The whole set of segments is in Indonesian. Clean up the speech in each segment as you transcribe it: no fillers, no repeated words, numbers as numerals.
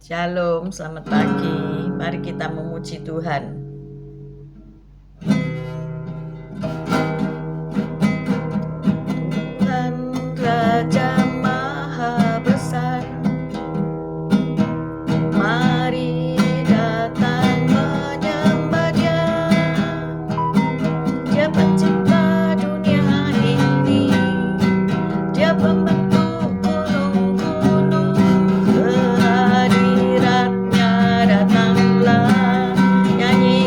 Shalom, selamat pagi. Mari kita memuji Tuhan. Tuhan Raja Maha Besar, mari datang menyembah Dia. Dia pencipta dunia ini, Dia pembentuk gunung-gunung. Kehadiratnya datanglah, nyanyi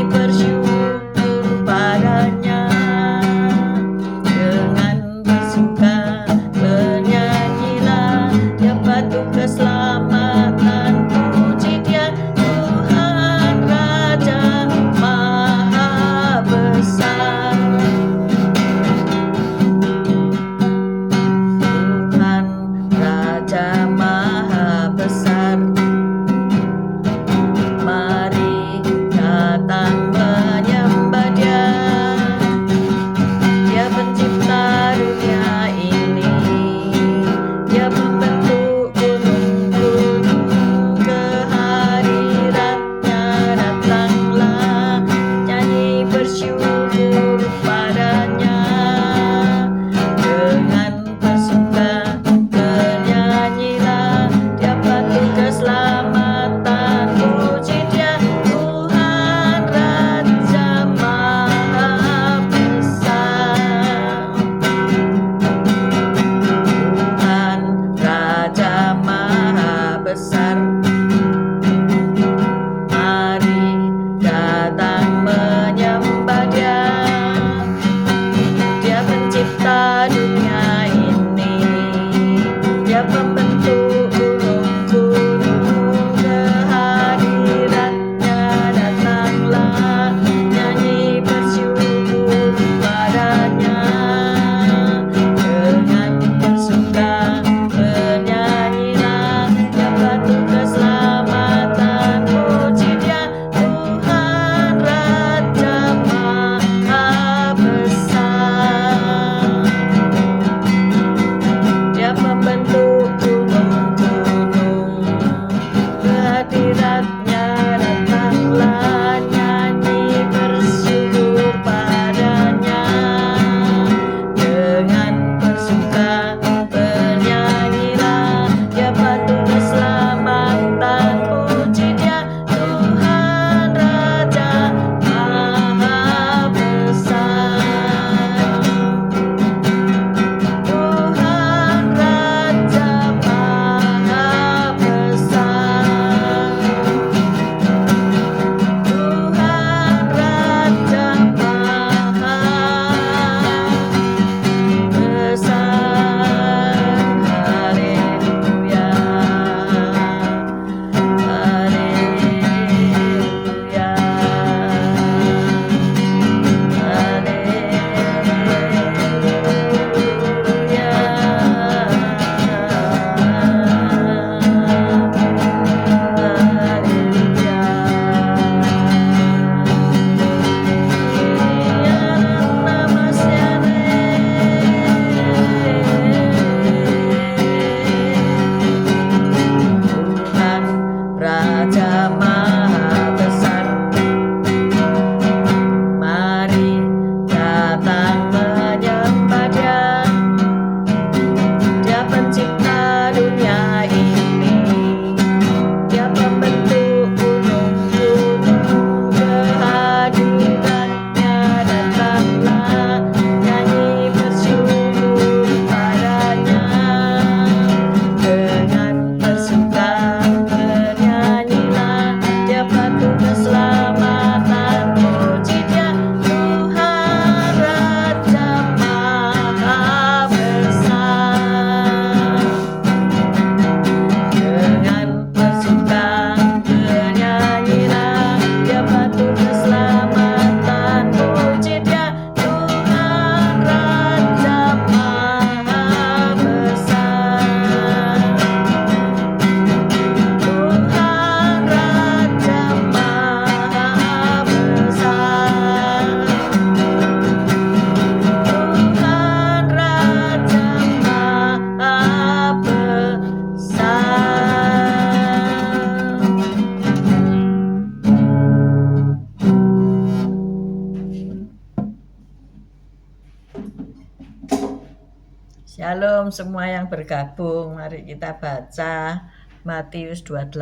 Shalom semua yang bergabung. Mari kita baca Matius 28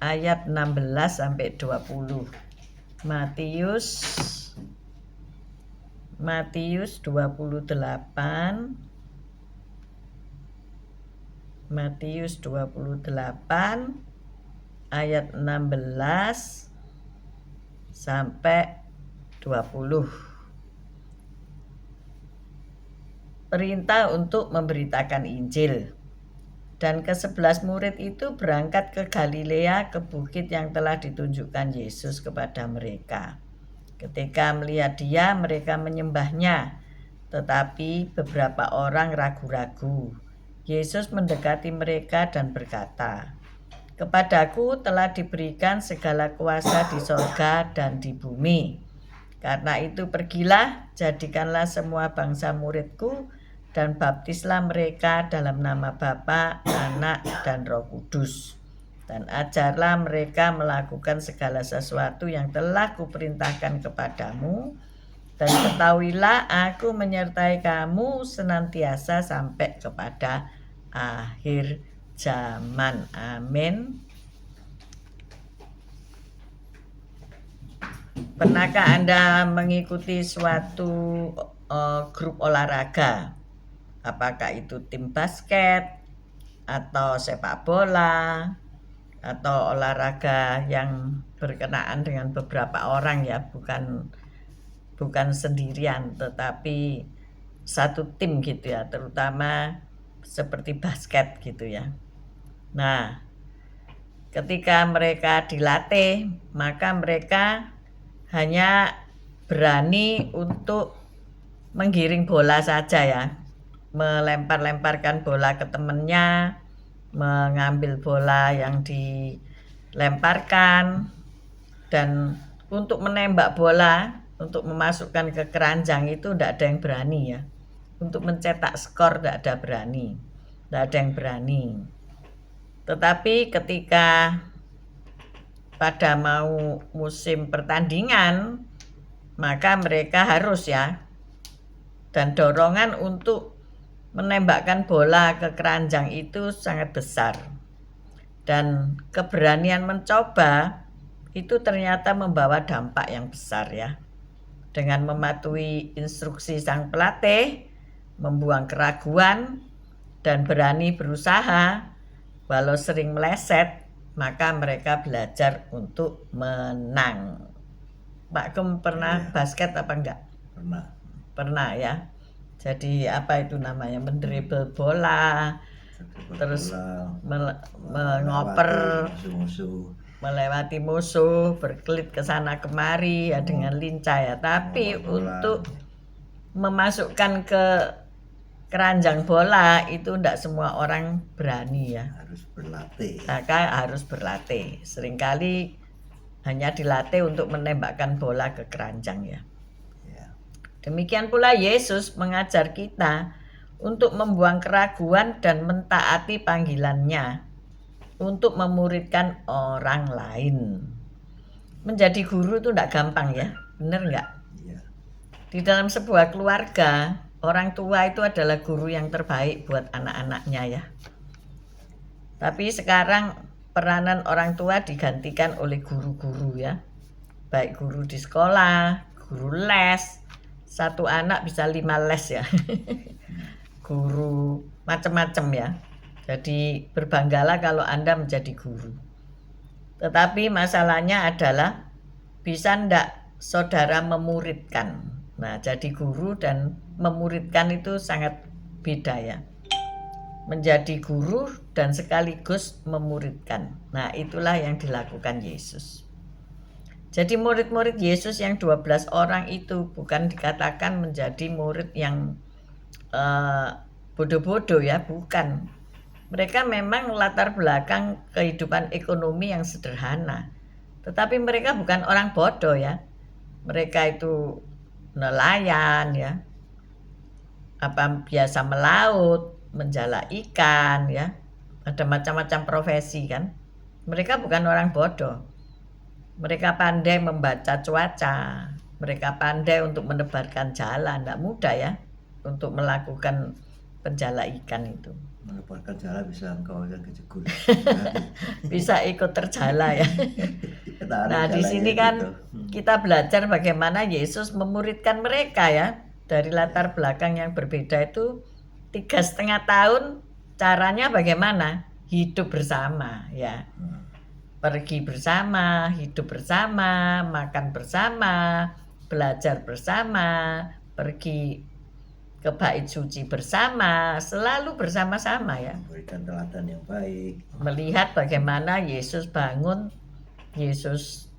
ayat 16 sampai 20. Matius 28 ayat 16 sampai 20. Perintah untuk memberitakan Injil. Dan ke-11 murid itu berangkat ke Galilea, ke bukit yang telah ditunjukkan Yesus kepada mereka. Ketika melihat Dia, mereka menyembahnya, tetapi beberapa orang ragu-ragu. Yesus mendekati mereka dan berkata, "Kepadaku telah diberikan segala kuasa di sorga dan di bumi. Karena itu pergilah, jadikanlah semua bangsa muridku, dan baptislah mereka dalam nama Bapa, Anak, dan Roh Kudus. Dan ajarlah mereka melakukan segala sesuatu yang telah kuperintahkan kepadamu. Dan ketahuilah aku menyertai kamu senantiasa sampai kepada akhir zaman." Amin. Pernahkah Anda mengikuti suatu grup olahraga? Apakah itu tim basket atau sepak bola atau olahraga yang berkenaan dengan beberapa orang ya, bukan sendirian tetapi satu tim gitu ya, terutama seperti basket gitu ya. Nah, ketika mereka dilatih, maka mereka hanya berani untuk menggiring bola saja ya, melempar-lemparkan bola ke temannya, mengambil bola yang dilemparkan, dan untuk menembak bola, untuk memasukkan ke keranjang itu tidak ada yang berani ya. Untuk mencetak skor tidak ada yang berani. Tetapi ketika pada mau musim pertandingan, maka mereka harus ya, dan dorongan untuk menembakkan bola ke keranjang itu sangat besar. Dan keberanian mencoba itu ternyata membawa dampak yang besar ya. Dengan mematuhi instruksi sang pelatih, membuang keraguan, dan berani berusaha, walau sering meleset, maka mereka belajar untuk menang. Pak Kum pernah basket apa enggak? Pernah ya. Jadi apa itu namanya, mendribel bola, terus mengoper, melewati musuh, berkelit ke sana kemari ya dengan lincah ya. Tapi untuk memasukkan ke keranjang bola itu tidak semua orang berani ya. Maka harus berlatih. Seringkali hanya dilatih untuk menembakkan bola ke keranjang ya. Demikian pula Yesus mengajar kita untuk membuang keraguan dan mentaati panggilannya untuk memuridkan orang lain. Menjadi guru itu tidak gampang ya, benar nggak? Di dalam sebuah keluarga, orang tua itu adalah guru yang terbaik buat anak-anaknya ya. Tapi sekarang peranan orang tua digantikan oleh guru-guru ya. Baik guru di sekolah, guru les. Satu anak bisa 5 les ya. Guru macam-macam ya. Jadi berbanggalah kalau Anda menjadi guru. Tetapi masalahnya adalah bisa ndak saudara memuridkan. Nah, jadi guru dan memuridkan itu sangat beda ya. Menjadi guru dan sekaligus memuridkan. Nah, itulah yang dilakukan Yesus. Jadi murid-murid Yesus yang 12 orang itu bukan dikatakan menjadi murid yang bodoh-bodoh ya, bukan. Mereka memang latar belakang kehidupan ekonomi yang sederhana. Tetapi mereka bukan orang bodoh ya. Mereka itu nelayan ya. Biasa melaut, menjala ikan ya. Ada macam-macam profesi kan. Mereka bukan orang bodoh. Mereka pandai membaca cuaca, mereka pandai untuk menebarkan jalan, tidak mudah ya untuk melakukan penjala ikan itu. Melepaskan jala bisa engkau yang kejegur. Bisa ikut terjala ya. Nah, di sini kan gitu. kita belajar bagaimana Yesus memuridkan mereka ya. Dari latar belakang yang berbeda itu 3,5 tahun caranya bagaimana? Hidup bersama ya. Pergi bersama, hidup bersama, makan bersama, belajar bersama, pergi ke bait suci bersama, selalu bersama-sama ya. Memberikan teladan yang baik. Melihat bagaimana Yesus bangun, Yesus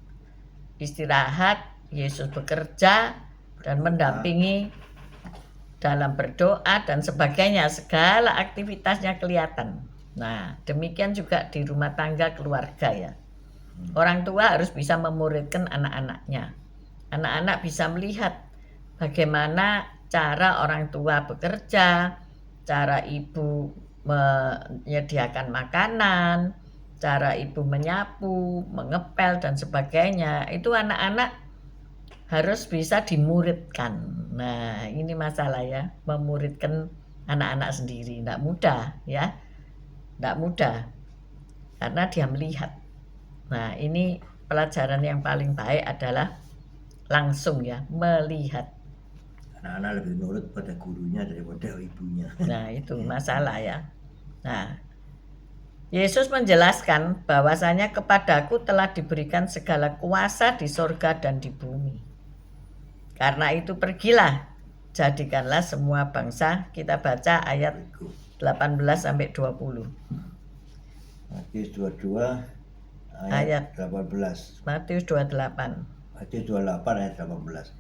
istirahat, Yesus bekerja dan mendampingi dalam berdoa dan sebagainya, segala aktivitasnya kelihatan. Nah, demikian juga di rumah tangga keluarga ya. Orang tua harus bisa memuridkan anak-anaknya. Anak-anak bisa melihat bagaimana cara orang tua bekerja, cara ibu menyediakan makanan, cara ibu menyapu, mengepel dan sebagainya. Itu anak-anak harus bisa dimuridkan. Nah, ini masalah ya, memuridkan anak-anak sendiri. Tidak mudah ya, tidak mudah karena dia melihat. Nah, ini pelajaran yang paling baik adalah langsung ya, melihat. Anak-anak lebih nurut pada gurunya daripada ibunya. Nah, itu masalah ya. Nah, Yesus menjelaskan bahwasanya kepadaku telah diberikan segala kuasa di sorga dan di bumi. Karena itu pergilah, jadikanlah semua bangsa. Kita baca ayat 18-20. Matius 22 ayat 18. Matius 28. Matius 28 ayat 18.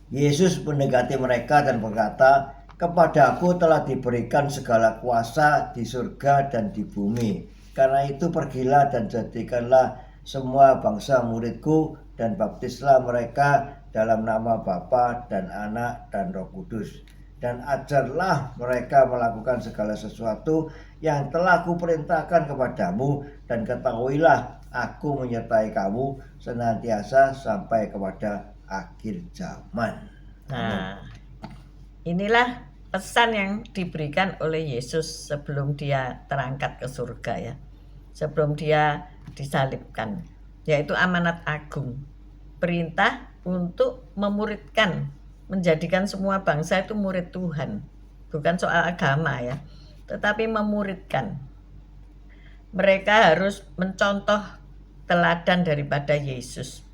Yesus mendekati mereka dan berkata, "Kepadaku telah diberikan segala kuasa di surga dan di bumi. Karena itu pergilah dan jadikanlah semua bangsa muridku dan baptislah mereka dalam nama Bapa dan Anak dan Roh Kudus. Dan ajarlah mereka melakukan segala sesuatu yang telah kuperintahkan kepadamu, dan ketahuilah aku menyertai kamu senantiasa sampai kepada akhir zaman." Nah, inilah pesan yang diberikan oleh Yesus sebelum dia terangkat ke surga ya. Sebelum dia disalibkan, yaitu amanat agung. Perintah untuk memuridkan, menjadikan semua bangsa itu murid Tuhan. Bukan soal agama ya, tetapi memuridkan. Mereka harus mencontoh teladan daripada Yesus.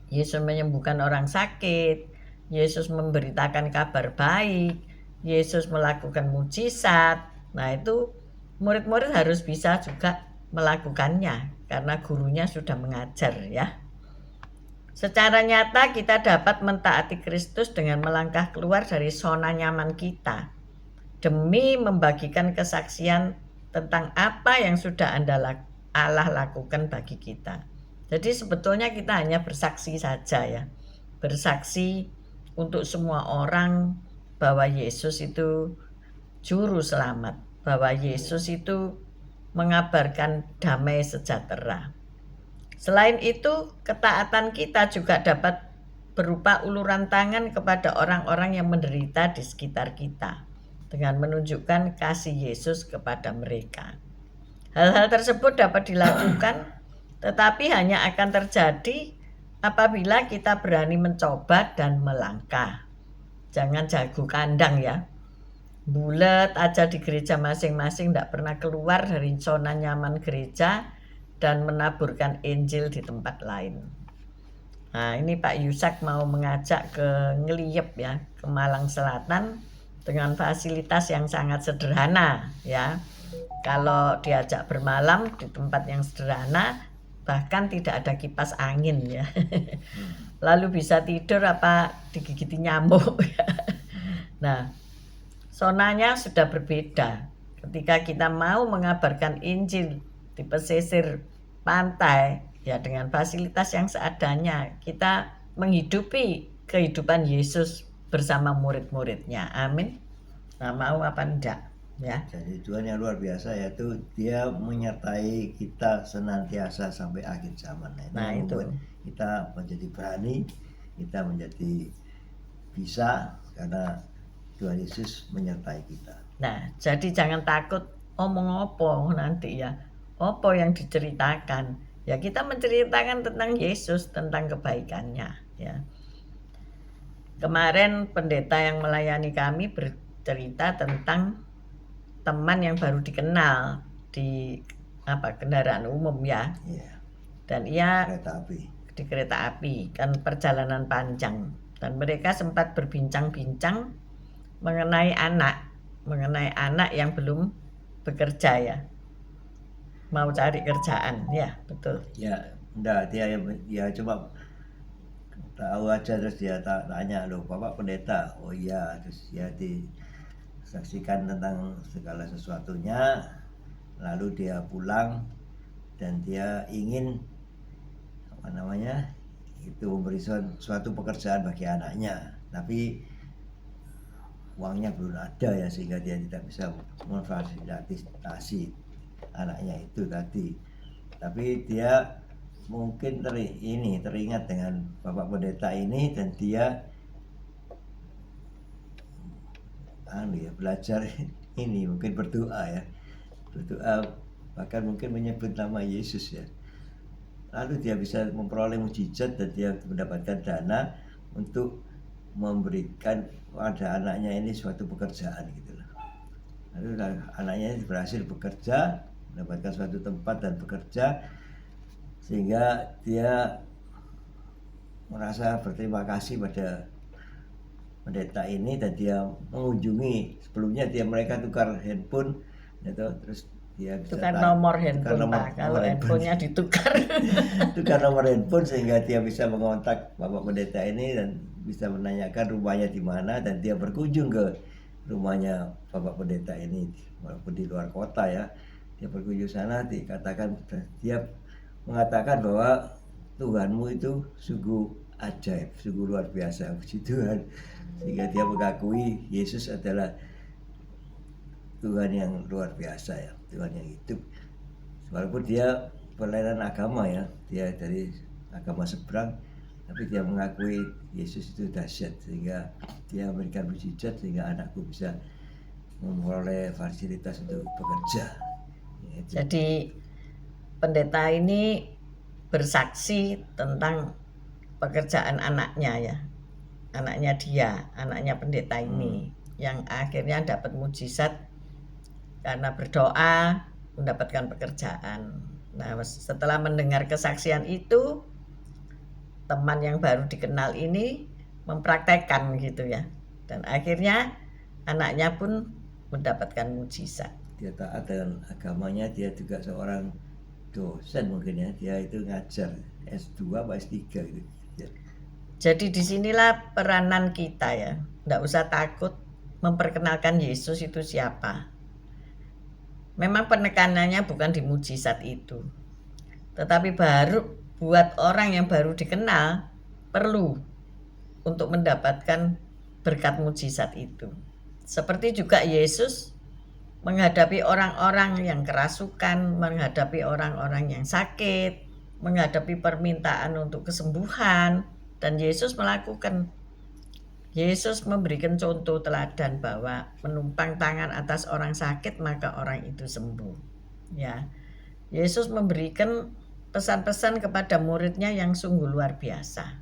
Yesus menyembuhkan orang sakit, Yesus memberitakan kabar baik, Yesus melakukan mujizat. Nah, itu murid-murid harus bisa juga melakukannya karena gurunya sudah mengajar ya. Secara nyata kita dapat mentaati Kristus dengan melangkah keluar dari zona nyaman kita demi membagikan kesaksian tentang apa yang sudah Allah lakukan bagi kita. Jadi sebetulnya kita hanya bersaksi saja ya. Bersaksi untuk semua orang bahwa Yesus itu juru selamat, bahwa Yesus itu mengabarkan damai sejahtera. Selain itu, ketaatan kita juga dapat berupa uluran tangan kepada orang-orang yang menderita di sekitar kita dengan menunjukkan kasih Yesus kepada mereka. Hal-hal tersebut dapat dilakukan, tetapi hanya akan terjadi apabila kita berani mencoba dan melangkah. Jangan jago kandang ya. Bulet aja di gereja masing-masing, tidak pernah keluar dari zona nyaman gereja dan menaburkan Injil di tempat lain. Nah, ini Pak Yusak mau mengajak ke Ngeliep ya, ke Malang Selatan dengan fasilitas yang sangat sederhana ya. Kalau diajak bermalam di tempat yang sederhana, bahkan tidak ada kipas angin ya. Lalu bisa tidur apa digigiti nyamuk ya. Nah, zonanya sudah berbeda. Ketika kita mau mengabarkan Injil di pesisir pantai ya, dengan fasilitas yang seadanya, kita menghidupi kehidupan Yesus bersama murid-muridnya. Amin. Nah, mau apa enggak ya? Jadi Tuhan yang luar biasa, yaitu Dia menyertai kita senantiasa sampai akhir zaman. Nah, itu kita menjadi berani, kita menjadi bisa, karena Tuhan Yesus menyertai kita. Nah, jadi jangan takut omong opo nanti ya. Opo yang diceritakan. Ya kita menceritakan tentang Yesus, tentang kebaikannya ya. Kemarin pendeta yang melayani kami bercerita tentang teman yang baru dikenal di kendaraan umum ya. Iya, Dan ia kereta api. di kereta api, kan perjalanan panjang. Dan mereka sempat berbincang-bincang mengenai anak yang belum bekerja ya. Mau cari kerjaan, ya betul. Ya, enggak, dia cuma tahu aja, terus dia tanya, loh Bapak pendeta? Oh iya, terus dia disaksikan tentang segala sesuatunya, lalu dia pulang dan dia ingin itu memberi suatu pekerjaan bagi anaknya, tapi uangnya belum ada ya, sehingga dia tidak bisa memfasilitasi anaknya itu tadi. Tapi dia mungkin teringat dengan Bapak pendeta ini, dan dia belajar ini, mungkin berdoa, bahkan mungkin menyebut nama Yesus ya. Lalu dia bisa memperoleh mujizat dan dia mendapatkan dana untuk memberikan pada anaknya ini suatu pekerjaan gitu loh. Lalu anaknya ini berhasil bekerja, mendapatkan suatu tempat dan bekerja, sehingga dia merasa berterima kasih pada pendeta ini, dan dia mengunjungi. Sebelumnya mereka tukar handphone gitu, terus dia bisa Tukar nomor handphone Pak, kalau handphonenya ditukar. Tukar nomor handphone, sehingga dia bisa mengontak Bapak pendeta ini dan bisa menanyakan rumahnya di mana, dan dia berkunjung ke rumahnya Bapak pendeta ini walaupun di luar kota ya. Dia berkunjung sana, dia mengatakan bahwa Tuhanmu itu sungguh ajaib, sungguh luar biasa, puji Tuhan. Sehingga dia mengakui Yesus adalah Tuhan yang luar biasa ya, Tuhan yang hidup. Walaupun dia pelayanan agama ya, dia dari agama seberang, tapi dia mengakui Yesus itu dahsyat, sehingga dia memberikan mujizat sehingga anakku bisa memperoleh fasilitas untuk bekerja. Jadi pendeta ini bersaksi tentang pekerjaan anaknya ya, anaknya pendeta ini yang akhirnya dapat mujizat karena berdoa mendapatkan pekerjaan. Nah, setelah mendengar kesaksian itu, teman yang baru dikenal ini mempraktekkan gitu ya, dan akhirnya anaknya pun mendapatkan mujizat. Dia taat dengan agamanya, dia juga seorang dosen mungkin ya, dia itu ngajar S2 atau S3 gitu ya. Jadi disinilah peranan kita ya, nggak usah takut memperkenalkan Yesus itu siapa. Memang penekanannya bukan di mujizat itu, tetapi baru buat orang yang baru dikenal perlu untuk mendapatkan berkat mujizat itu. Seperti juga Yesus menghadapi orang-orang yang kerasukan, menghadapi orang-orang yang sakit, menghadapi permintaan untuk kesembuhan, dan Yesus melakukan. Yesus memberikan contoh teladan bahwa menumpang tangan atas orang sakit maka orang itu sembuh. Ya, Yesus memberikan pesan-pesan kepada muridnya yang sungguh luar biasa,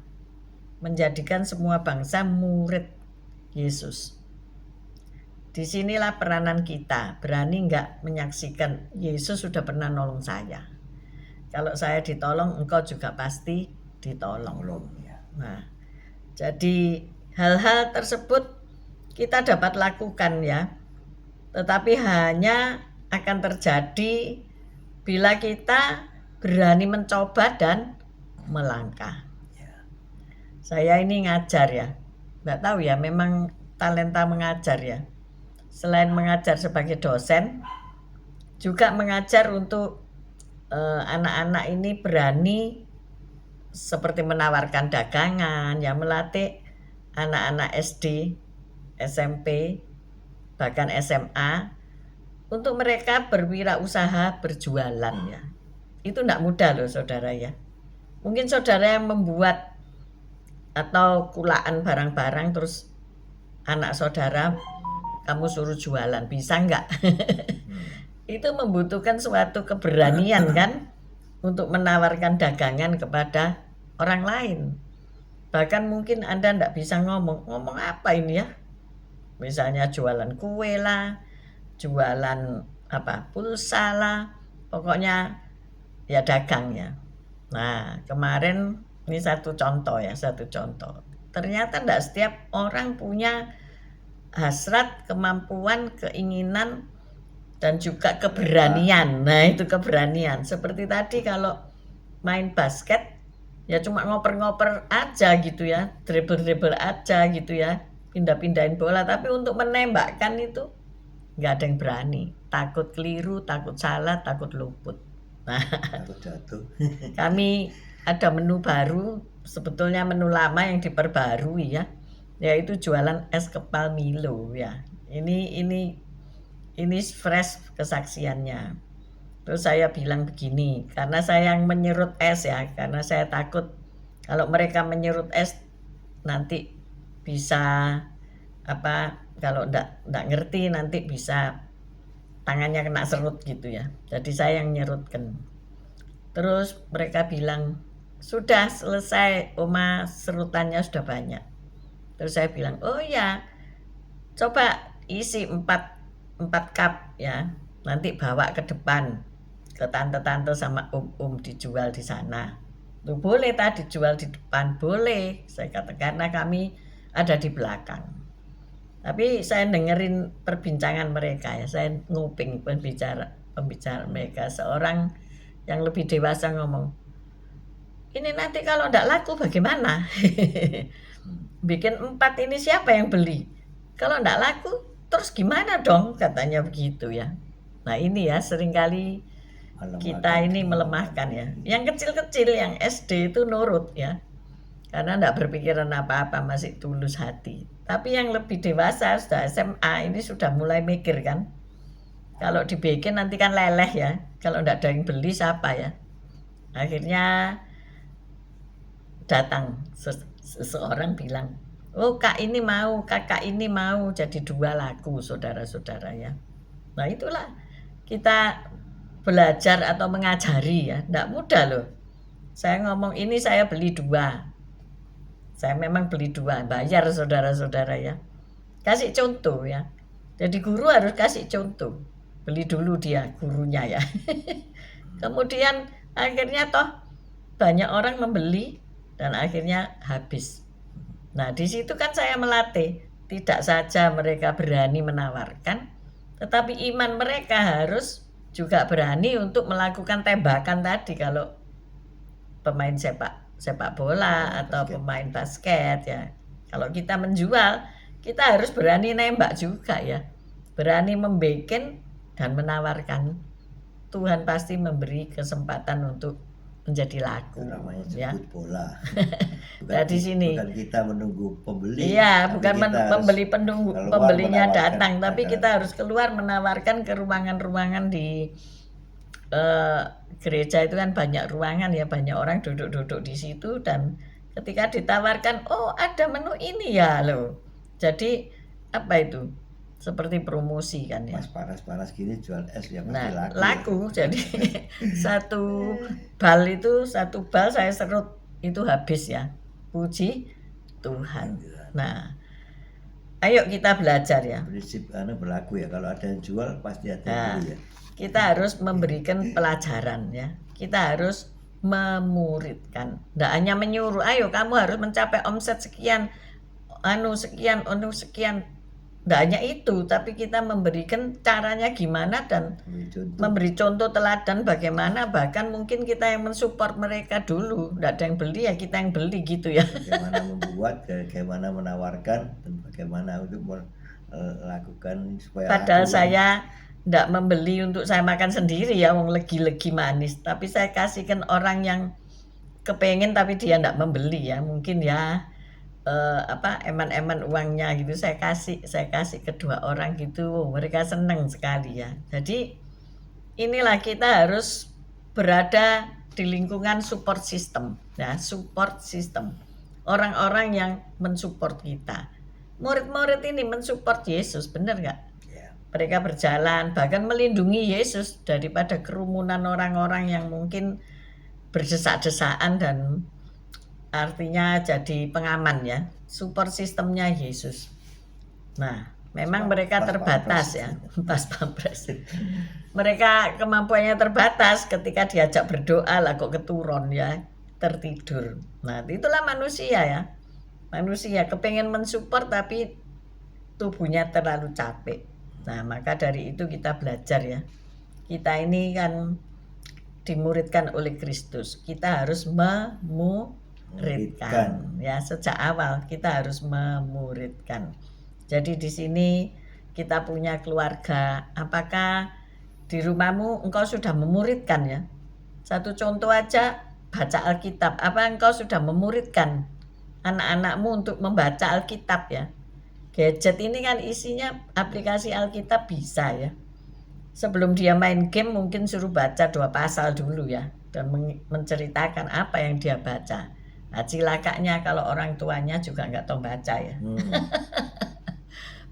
menjadikan semua bangsa murid Yesus. Disinilah peranan kita, berani nggak menyaksikan Yesus sudah pernah nolong saya. Kalau saya ditolong, engkau juga pasti ditolong. Nah, jadi hal-hal tersebut kita dapat lakukan ya, tetapi hanya akan terjadi bila kita berani mencoba dan melangkah. Saya ini ngajar ya, nggak tahu ya, memang talenta mengajar ya. Selain mengajar sebagai dosen, juga mengajar untuk anak-anak ini berani seperti menawarkan dagangan, ya melatih anak-anak SD, SMP, bahkan SMA untuk mereka berwirausaha berjualan ya. Itu enggak mudah loh saudara ya. Mungkin saudara yang membuat atau kulaan barang-barang terus anak saudara kamu suruh jualan, bisa nggak? Itu membutuhkan suatu keberanian kan untuk menawarkan dagangan kepada orang lain. Bahkan mungkin Anda nggak bisa ngomong apa ini ya? Misalnya jualan kue lah, jualan pulsa lah, pokoknya ya dagang ya. Nah, kemarin ini satu contoh. Ternyata tidak setiap orang punya hasrat, kemampuan, keinginan, dan juga keberanian. Nah, itu keberanian. Seperti tadi kalau main basket, ya cuma ngoper-ngoper aja gitu ya, dribble-dribble aja gitu ya, pindah-pindahin bola. Tapi untuk menembakkan itu nggak ada yang berani. Takut keliru, takut salah, takut luput. Nah, Takut jatuh. kami ada menu baru, sebetulnya menu lama yang diperbarui ya, yaitu jualan es kepal Milo ya. Ini fresh kesaksiannya. Terus saya bilang begini, karena saya yang menyerut es ya, karena saya takut kalau mereka menyerut es nanti bisa kalau enggak ngerti nanti bisa tangannya kena serut gitu ya. Jadi saya yang nyerutkan. Terus mereka bilang, sudah selesai Oma, serutannya sudah banyak. Terus saya bilang, oh ya, coba isi 4 cup ya, nanti bawa ke depan ke tante-tante sama om-om dijual di sana. Tuh boleh tadi dijual di depan, boleh. Saya katakan karena kami ada di belakang. Tapi saya dengerin perbincangan mereka ya, saya nguping pembicara mereka. Seorang yang lebih dewasa ngomong, ini nanti kalau enggak laku bagaimana? Bikin 4 ini siapa yang beli? Kalau enggak laku terus gimana dong, katanya begitu ya. Nah ini ya seringkali kita ini melemahkan ya. Yang kecil-kecil, yang SD itu nurut ya, karena enggak berpikiran apa-apa, masih tulus hati. Tapi yang lebih dewasa sudah SMA ini sudah mulai mikir kan, kalau dibikin nanti kan leleh ya, kalau enggak ada yang beli siapa ya. Akhirnya datang seseorang bilang, oh kak ini mau, kakak ini mau, jadi 2 laku saudara-saudara ya. Nah itulah kita belajar atau mengajari ya, enggak mudah loh. Saya ngomong ini saya beli 2, saya memang beli 2, bayar saudara-saudara ya. Kasih contoh ya. Jadi guru harus kasih contoh. Beli dulu dia gurunya ya. Kemudian akhirnya toh banyak orang membeli dan akhirnya habis. Nah, di situ kan saya melatih, tidak saja mereka berani menawarkan, tetapi iman mereka harus juga berani untuk melakukan tembakan tadi kalau pemain sepak bola atau pemain basket ya. Kalau kita menjual, kita harus berani nembak juga ya. Berani membikin dan menawarkan. Tuhan pasti memberi kesempatan untuk menjadi laku. Namanya ya. jemput bola. Nah, di sini. Bukan kita menunggu pembeli. Iya, bukan membeli pembelinya datang, menawarkan tapi kita harus keluar menawarkan ke ruangan-ruangan di gereja itu kan banyak ruangan ya, banyak orang duduk-duduk di situ, dan ketika ditawarkan, oh ada menu ini ya loh. Jadi apa itu? Seperti promosi kan ya. Pas panas-panas gini jual es ya pasti Nah, laku. laku. Jadi satu bal saya serut itu habis ya. Puji Tuhan. Nah, ayo kita belajar ya. Prinsip berlaku ya, kalau ada yang jual pasti ada yang beli ya. Kita harus memberikan pelajaran ya. Kita harus memuridkan. Tidak hanya menyuruh, ayo kamu harus mencapai omset sekian, sekian. Tidak hanya itu, tapi kita memberikan caranya gimana dan memberi contoh teladan bagaimana, bahkan mungkin kita yang mensupport mereka dulu. Tidak ada yang beli ya kita yang beli gitu ya. Bagaimana membuat, bagaimana menawarkan, dan bagaimana untuk melakukan supaya padahal saya tidak membeli untuk saya makan sendiri ya, wong legi-legi manis, tapi saya kasihkan orang yang kepengen tapi dia tidak membeli ya, mungkin ya eman-eman uangnya gitu, saya kasih kedua orang gitu, mereka senang sekali ya. Jadi inilah kita harus berada di lingkungan support system ya, support system, orang-orang yang mensupport kita, murid-murid ini mensupport Yesus, benar nggak? Ya. Mereka berjalan, bahkan melindungi Yesus daripada kerumunan orang-orang yang mungkin berdesak-desaan dan artinya jadi pengaman ya. Support sistemnya Yesus. Nah, memang mereka Pas terbatas pampres. ya, pas pampres. Mereka kemampuannya terbatas ketika diajak berdoa lah kok keturun ya, tertidur. Nah, itulah manusia ya. Manusia kepengen mensupport tapi tubuhnya terlalu capek. Nah, maka dari itu kita belajar ya. Kita ini kan dimuridkan oleh Kristus. Kita harus memuridkan. Ya, sejak awal kita harus memuridkan. Jadi di sini kita punya keluarga. Apakah di rumahmu engkau sudah memuridkan ya? Satu contoh aja, baca Alkitab. Apa engkau sudah memuridkan anak-anakmu untuk membaca Alkitab ya? Gadget ini kan isinya aplikasi Alkitab bisa ya. Sebelum dia main game mungkin suruh baca 2 pasal dulu ya. Dan menceritakan apa yang dia baca. Nah, cilakanya kalau orang tuanya juga nggak tahu baca ya.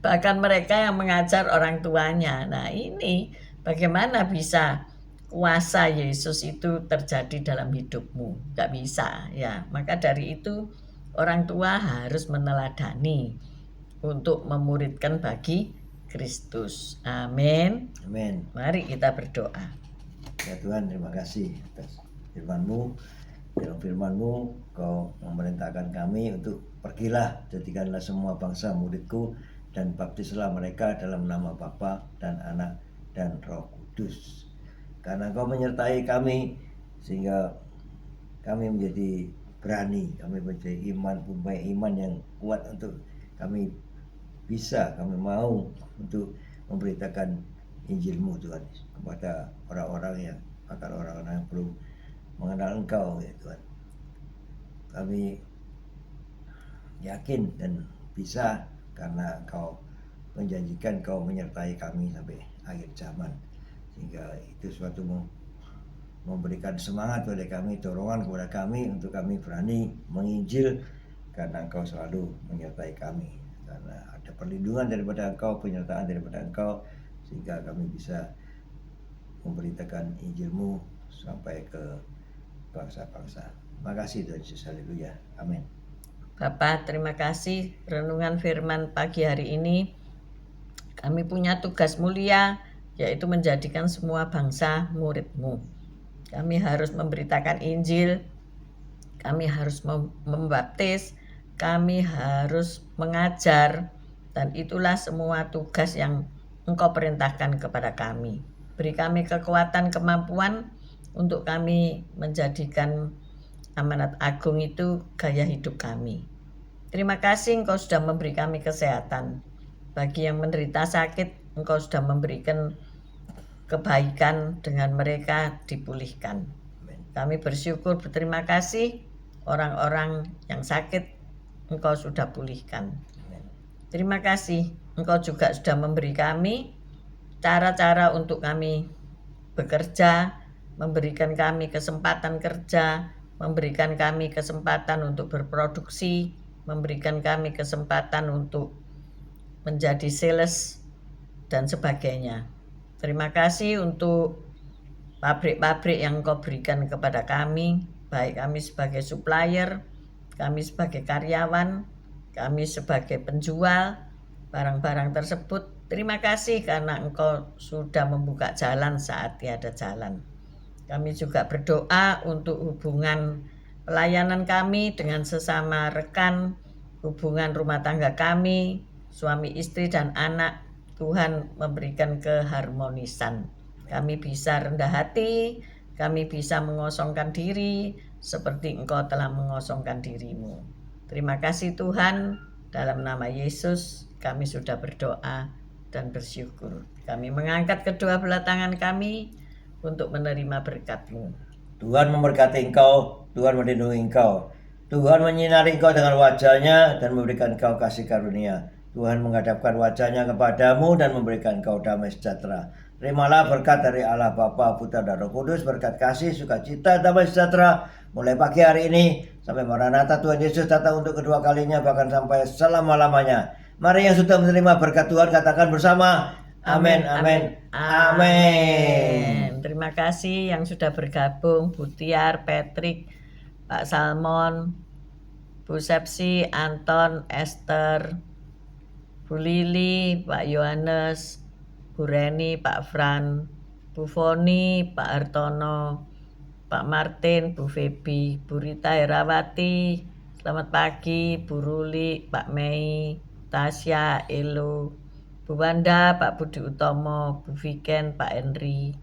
Bahkan mereka yang mengajar orang tuanya. Nah, ini bagaimana bisa kuasa Yesus itu terjadi dalam hidupmu? Gak bisa ya. Maka dari itu orang tua harus meneladani untuk memuridkan bagi Kristus. Amin. Amin. Mari kita berdoa. Ya Tuhan, terima kasih atas firman-Mu. Dalam firman-Mu Kau memerintahkan kami untuk pergilah, jadikanlah semua bangsa muridku, dan baptislah mereka dalam nama Bapa dan Anak dan Roh Kudus. Karena Kau menyertai kami sehingga kami menjadi berani, kami menjadi punya iman yang kuat untuk kami mau untuk memberitakan Injil-Mu Tuhan kepada orang-orang yang belum mengenal Engkau ya Tuhan. Kami yakin dan bisa karena Engkau menjanjikan Kau menyertai kami sampai akhir zaman, sehingga itu suatu memberikan semangat pada kami, dorongan kepada kami untuk kami berani menginjil karena Engkau selalu menyertai kami, karena ada perlindungan daripada Engkau, penyertaan daripada Engkau, sehingga kami bisa memberitakan Injil-Mu sampai ke bangsa-bangsa. Makasih Tuhan Yesus, haleluya, amin. Bapak, terima kasih renungan firman pagi hari ini. Kami punya tugas mulia, yaitu menjadikan semua bangsa murid-Mu. Kami harus memberitakan Injil, kami harus membaptis, kami harus mengajar, dan itulah semua tugas yang Engkau perintahkan kepada kami. Beri kami kekuatan, kemampuan untuk kami menjadikan amanat agung itu gaya hidup kami. Terima kasih Engkau sudah memberi kami kesehatan. Bagi yang menderita sakit, Engkau sudah memberikan kebaikan, dengan mereka dipulihkan. Kami bersyukur, berterima kasih orang-orang yang sakit Engkau sudah pulihkan. Terima kasih Engkau juga sudah memberi kami cara-cara untuk kami bekerja, memberikan kami kesempatan kerja, memberikan kami kesempatan untuk berproduksi, memberikan kami kesempatan untuk menjadi sales dan sebagainya. Terima kasih untuk pabrik-pabrik yang Engkau berikan kepada kami, baik kami sebagai supplier, kami sebagai karyawan, kami sebagai penjual barang-barang tersebut. Terima kasih karena Engkau sudah membuka jalan saat tiada jalan. Kami juga berdoa untuk hubungan pelayanan kami dengan sesama rekan, hubungan rumah tangga kami, suami istri dan anak. Tuhan memberikan keharmonisan. Kami bisa rendah hati, kami bisa mengosongkan diri seperti Engkau telah mengosongkan dirimu. Terima kasih Tuhan, dalam nama Yesus kami sudah berdoa dan bersyukur. Kami mengangkat kedua belah tangan kami untuk menerima berkat-Mu. Tuhan memberkati engkau, Tuhan melindungi engkau, Tuhan menyinari engkau dengan wajah-Nya dan memberikan engkau kasih karunia. Tuhan menghadapkan wajah-Nya kepadamu dan memberikan engkau damai sejahtera. Terimalah berkat dari Allah Bapa, Putra dan Roh Kudus, berkat kasih, sukacita, damai sejahtera mulai pagi hari ini sampai Maranatha Tuhan Yesus datang untuk kedua kalinya, bahkan sampai selama-lamanya. Mari yang sudah menerima berkat Tuhan katakan bersama, amin, amin, amin. Terima kasih yang sudah bergabung, Bu Tiar, Patrick, Pak Salmon, Bu Sepsi, Anton, Esther, Bu Lili, Pak Yohanes, Bu Reni, Pak Fran, Bu Foni, Pak Hartono, Pak Martin, Bu Febi, Bu Rita Herawati, selamat pagi, Bu Ruli, Pak Mei, Tasya, Elo, Bu Wanda, Pak Budi Utomo, Bu Viken, Pak Henry,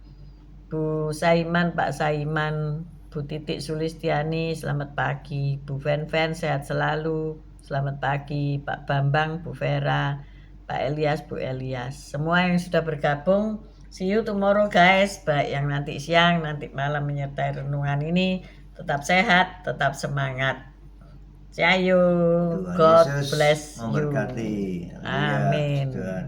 Bu Saiman, Pak Saiman, Bu Titik Sulistiani, selamat pagi, Bu Ven, sehat selalu, selamat pagi, Pak Bambang, Bu Vera, Pak Elias, Bu Elias, semua yang sudah bergabung. See you tomorrow guys, baik yang nanti siang, nanti malam menyertai renungan ini. Tetap sehat, tetap semangat. See you. Tuhan God Yesus bless you. memberkati. Haleluya. Amin. Tuhan.